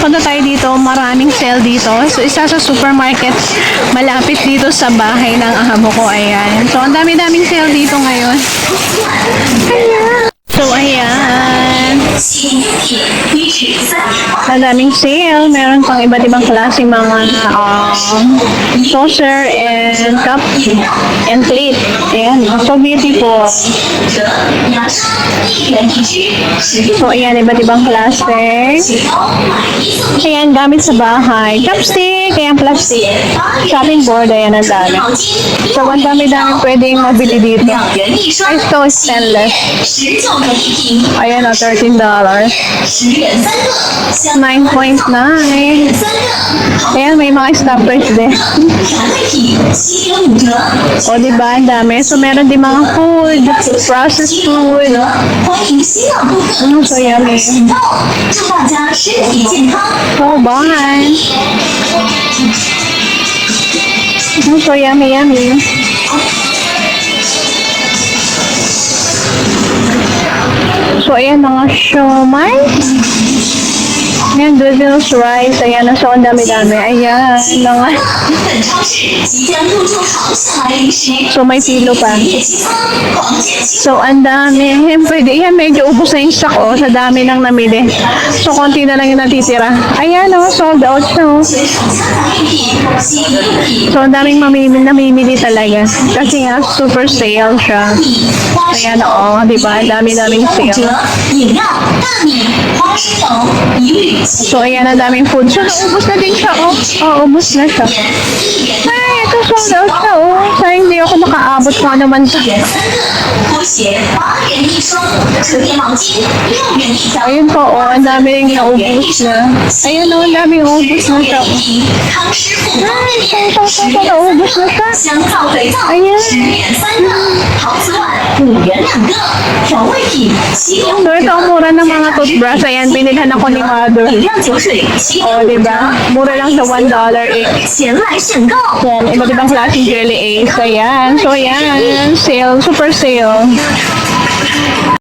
punta tayo dito, maraming sale dito. So, isa sa supermarket malapit dito sa bahay ng amo ko. Ayan. So, ang dami-daming sale dito ngayon. Ayan. So, ayan. Ang daming sale. Meron pang iba't ibang klase mga saucer and cup and plate. Ayan. So beautiful. So, ayan. Iba't ibang klase. Ayan. Gamit sa bahay. Chopstick. Ayan. Plastic. Chopping board. Ayan. Ang dami. So, ang dami-dami pwedeng mabili dito. Ay, ito stainless. Ayan o, $13. 9.9. Ayan, may mga stoppers din. O, diba? Ang dami. So, meron din mga food. Processed food. So, yummy. So, bahan. So, yummy, yummy. So, ayan mga siomay. Ayan, noodles, rice. Ayan, so ang dami-dami. Ayan, mga... So, may pilo pa. So, ang dami. Pwede, ayan, medyo ubos na yung stock, oh, sa dami nang namili. So, konti na lang yung natitira. Ayan, oh, sold out siya, oh. So, ang daming namimili talaga. Kasi nga, super sale siya. Ayan, oh, diba? Dami-daming sale. So, ayan, ang daming food. So, naubos na din siya, oh. Oh, ubos na siya. Ay, ito sold out siya, oh. Sa hindi ako makaabot kung ano man siya. Ayun po, oh, ang dami rin naubos na. Ayun, oh, ang daming ubos na siya, oh. Ay, so, naubos na siya. Ayan. So, ito ang mura ng mga toothbrush. Ayan, binilhan ako ni mother. O, diba? Mura lang sa $1 eh. Ayan, iba't ibang klaseng jelly ace. Ayan. So, ayan. Sale. Super sale.